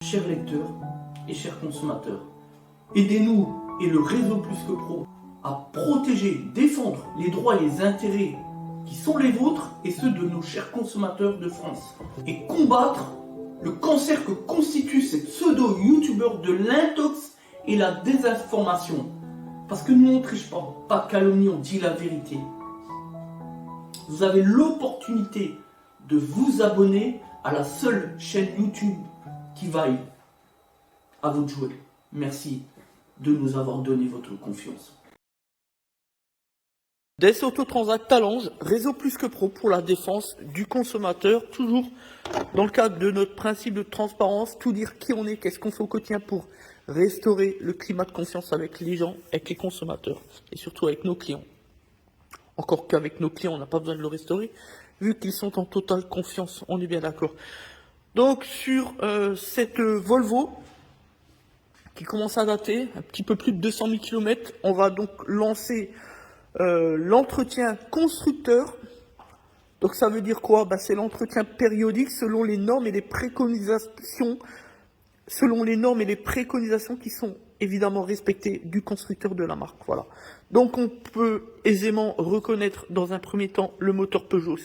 chers lecteurs et chers consommateurs. Aidez-nous et le réseau Plus que Pro à protéger, défendre les droits et les intérêts qui sont les vôtres et ceux de nos chers consommateurs de France. Et combattre le cancer que constitue ces pseudo-youtubeurs de l'intox et la désinformation. Parce que nous on ne triche pas de calomnie, on dit la vérité. Vous avez l'opportunité de vous abonner à la seule chaîne YouTube qui vaille. À vous de jouer. Merci de nous avoir donné votre confiance. Des Autotransact Talange, réseau Plus que Pro pour la défense du consommateur, toujours dans le cadre de notre principe de transparence, tout dire qui on est, qu'est-ce qu'on fait au quotidien pour restaurer le climat de confiance avec les gens, avec les consommateurs et surtout avec nos clients. Encore qu'avec nos clients, on n'a pas besoin de le restaurer, vu qu'ils sont en totale confiance, on est bien d'accord. Donc sur cette Volvo, qui commence à dater, un petit peu plus de 200 000 km, on va donc lancer l'entretien constructeur. Donc ça veut dire quoi? C'est l'entretien périodique selon les normes et les préconisations, qui sont évidemment respectées du constructeur de la marque. Voilà. Donc on peut aisément reconnaître dans un premier temps le moteur Peugeot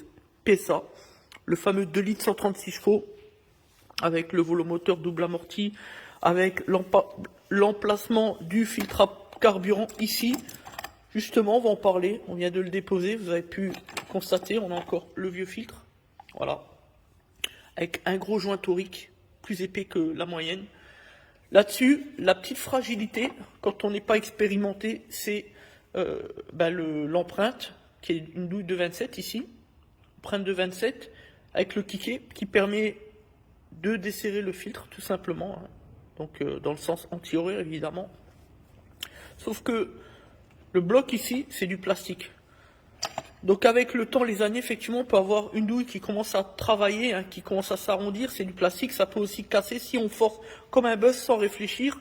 PSA, le fameux 2 litres 136 chevaux, avec le volomoteur double amorti, avec l'emplacement du filtre à carburant ici. Justement, on va en parler, on vient de le déposer, vous avez pu constater, on a encore le vieux filtre, voilà, avec un gros joint torique, plus épais que la moyenne. Là-dessus, la petite fragilité, quand on n'est pas expérimenté, c'est l'empreinte, qui est une douille de 27 ici, empreinte de 27, avec le kické, qui permet de desserrer le filtre, tout simplement, hein. Donc dans le sens anti-horaire, évidemment. Sauf que le bloc ici, c'est du plastique. Donc avec le temps, les années, effectivement, on peut avoir une douille qui commence à travailler, hein, qui commence à s'arrondir. C'est du plastique, ça peut aussi casser si on force comme un buzz sans réfléchir.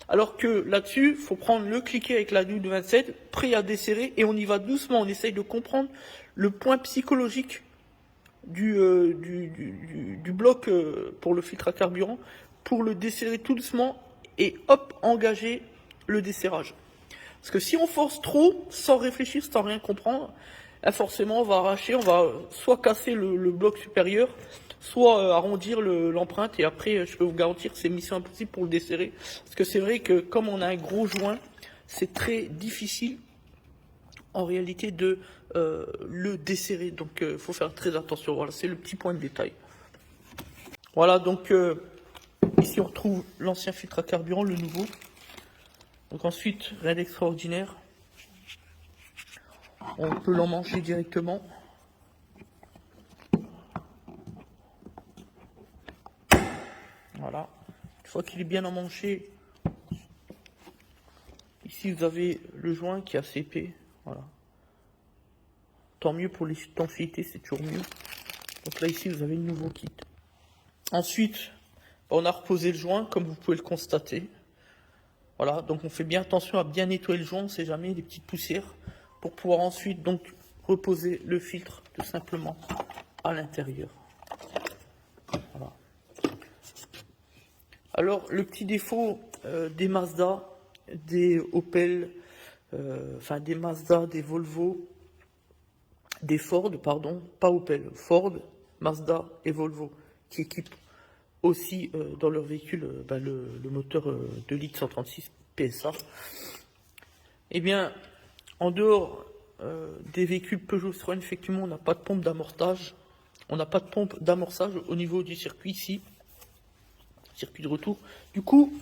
Alors que là-dessus, il faut prendre le cliquet avec la douille de 27, prêt à desserrer, et on y va doucement. On essaye de comprendre le point psychologique du bloc pour le filtre à carburant, pour le desserrer tout doucement, et hop, engager le desserrage. Parce que si on force trop, sans réfléchir, sans rien comprendre, forcément on va arracher, on va soit casser le bloc supérieur, soit arrondir l'empreinte, et après je peux vous garantir que c'est mission impossible pour le desserrer. Parce que c'est vrai que comme on a un gros joint, c'est très difficile en réalité de le desserrer. Donc il faut faire très attention. Voilà, c'est le petit point de détail. Voilà, donc ici on retrouve l'ancien filtre à carburant, le nouveau. Donc ensuite, rien d'extraordinaire. On peut l'emmancher directement. Voilà. Une fois qu'il est bien emmanché, ici vous avez le joint qui est assez épais. Voilà. Tant mieux pour l'étanchéité, c'est toujours mieux. Donc là ici vous avez le nouveau kit. Ensuite, on a reposé le joint comme vous pouvez le constater. Voilà, donc on fait bien attention à bien nettoyer le joint, on ne sait jamais, les petites poussières, pour pouvoir ensuite donc reposer le filtre tout simplement à l'intérieur. Voilà. Alors le petit défaut des Mazda, des Opel, des Mazda, des Volvo, des Ford, pardon, pas Opel, Ford, Mazda et Volvo, qui équipent aussi dans leur véhicule le moteur 2 litres 136 PSA. Eh bien, en dehors des véhicules Peugeot Citroën, effectivement, on n'a pas de pompe d'amorçage. On n'a pas de pompe d'amorçage au niveau du circuit ici, circuit de retour. Du coup,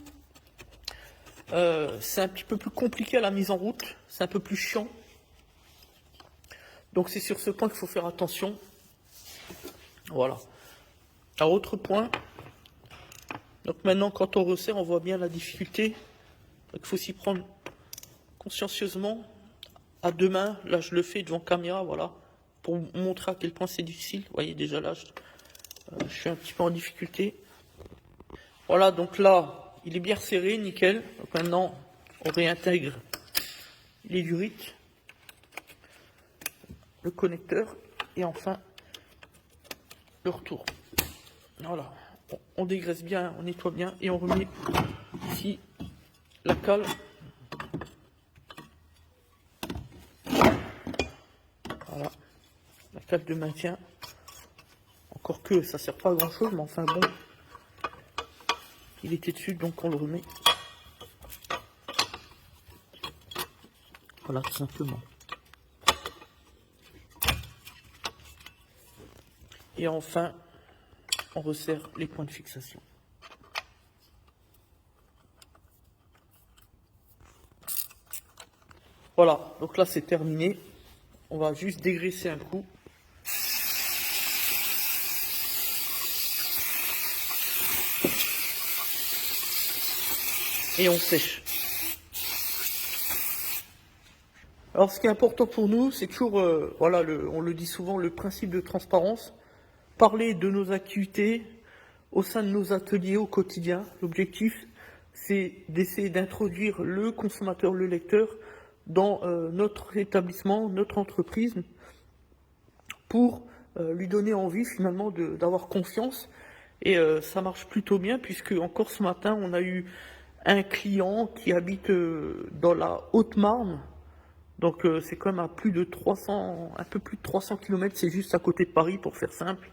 c'est un petit peu plus compliqué à la mise en route, c'est un peu plus chiant. Donc c'est sur ce point qu'il faut faire attention. Voilà. Alors autre point. Donc maintenant, quand on resserre, on voit bien la difficulté. Donc il faut s'y prendre consciencieusement, à deux mains. Là, je le fais devant caméra, voilà, pour vous montrer à quel point c'est difficile. Vous voyez déjà là, je suis un petit peu en difficulté. Voilà, donc là, il est bien serré, nickel. Donc maintenant, on réintègre les durites, le connecteur et enfin le retour. Voilà, on dégraisse bien, on nettoie bien et on remet ici la cale. Voilà, la cale de maintien. Encore que ça sert pas à grand chose, mais enfin bon, il était dessus donc on le remet. Voilà, tout simplement. Et enfin, on resserre les points de fixation. Voilà, donc là c'est terminé. On va juste dégraisser un coup. Et on sèche. Alors ce qui est important pour nous, c'est toujours, voilà, on le dit souvent, le principe de transparence. Parler de nos activités au sein de nos ateliers au quotidien. L'objectif, c'est d'essayer d'introduire le consommateur, le lecteur, dans notre établissement, notre entreprise, pour lui donner envie finalement d'avoir confiance. Et ça marche plutôt bien, puisque encore ce matin, on a eu un client qui habite dans la Haute-Marne. Donc c'est quand même à plus de 300, un peu plus de 300 km, c'est juste à côté de Paris pour faire simple.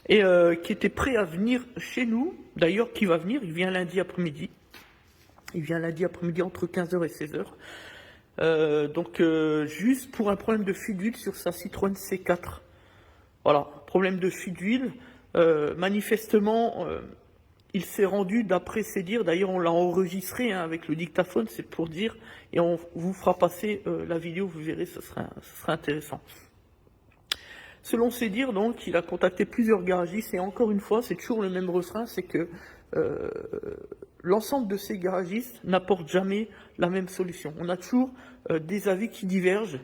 Et qui était prêt à venir chez nous, d'ailleurs qui va venir, il vient lundi après-midi. Il vient lundi après-midi entre 15h et 16h. Donc juste pour un problème de fuite d'huile sur sa Citroën C4. Voilà, problème de fuite d'huile. Manifestement, il s'est rendu, d'après ses dires, d'ailleurs on l'a enregistré avec le dictaphone, c'est pour dire, et on vous fera passer la vidéo, vous verrez, ce sera intéressant. Selon ses dires, donc, il a contacté plusieurs garagistes, et encore une fois, c'est toujours le même refrain, c'est que l'ensemble de ces garagistes n'apportent jamais la même solution. On a toujours des avis qui divergent.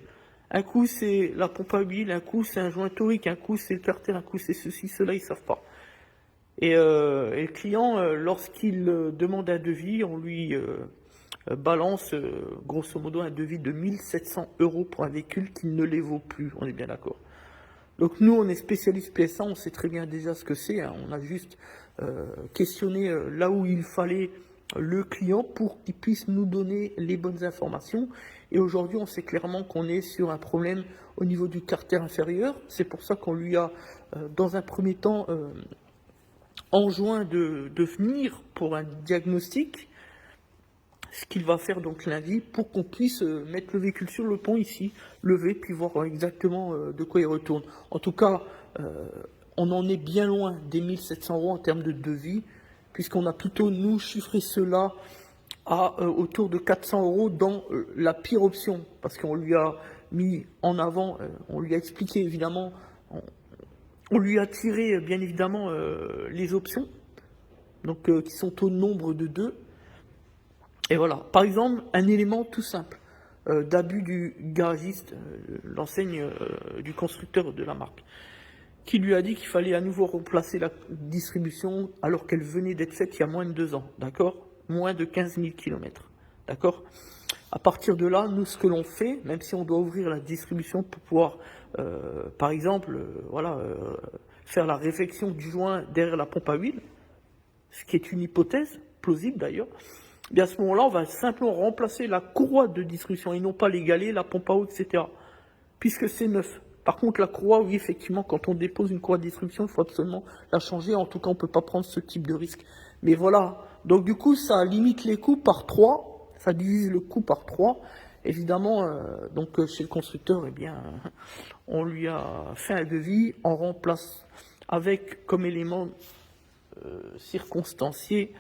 Un coup c'est la pompe à huile, un coup c'est un joint torique, un coup c'est le carter, un coup c'est ceci, cela, ils ne savent pas. Et le client, lorsqu'il demande un devis, on lui balance grosso modo un devis de 1 700 € pour un véhicule qui ne les vaut plus, on est bien d'accord. Donc nous, on est spécialiste PSA, on sait très bien déjà ce que c'est, hein. On a juste questionné là où il fallait le client pour qu'il puisse nous donner les bonnes informations. Et aujourd'hui, on sait clairement qu'on est sur un problème au niveau du carter inférieur. C'est pour ça qu'on lui a, dans un premier temps, enjoint de venir pour un diagnostic, ce qu'il va faire donc lundi, pour qu'on puisse mettre le véhicule sur le pont ici, lever, puis voir exactement de quoi il retourne. En tout cas, on en est bien loin des 1 700 € en termes de devis, puisqu'on a plutôt, nous, chiffré cela à autour de 400 € dans la pire option, parce qu'on lui a mis en avant, on lui a expliqué évidemment, on lui a tiré bien évidemment les options, donc qui sont au nombre de 2. Et voilà, par exemple, un élément tout simple d'abus du garagiste, l'enseigne du constructeur de la marque, qui lui a dit qu'il fallait à nouveau remplacer la distribution alors qu'elle venait d'être faite il y a moins de 2 ans, d'accord? Moins de 15 000 km, d'accord? À partir de là, nous, ce que l'on fait, même si on doit ouvrir la distribution pour pouvoir, par exemple, faire la réfection du joint derrière la pompe à huile, ce qui est une hypothèse plausible d'ailleurs, bien à ce moment-là, on va simplement remplacer la courroie de distribution et non pas les galets, la pompe à eau, etc. Puisque c'est neuf. Par contre, la courroie, oui, effectivement, quand on dépose une courroie de distribution, il faut absolument la changer. En tout cas, on ne peut pas prendre ce type de risque. Mais voilà. Donc, du coup, ça limite les coûts par 3. Ça divise le coût par 3. Évidemment, donc, chez le constructeur, eh bien, on lui a fait un devis. On remplace avec comme élément circonstancié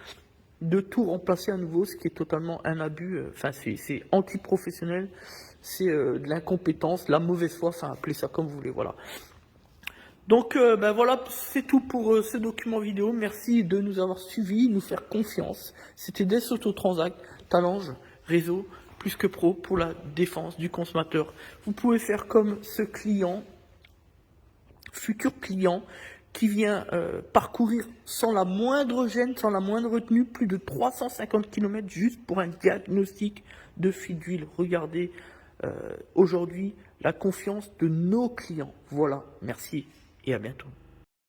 de tout remplacer à nouveau, ce qui est totalement un abus. Enfin, c'est antiprofessionnel. C'est de l'incompétence, la mauvaise foi, enfin appelez ça comme vous voulez, voilà. Donc ben voilà, c'est tout pour ce document vidéo. Merci de nous avoir suivis, nous faire confiance. C'était Des Autotransact, Talange, réseau plus que pro pour la défense du consommateur. Vous pouvez faire comme ce client, futur client, qui vient parcourir sans la moindre gêne, sans la moindre retenue, plus de 350 km juste pour un diagnostic de fuite d'huile. Regardez aujourd'hui la confiance de nos clients. Voilà, merci et à bientôt.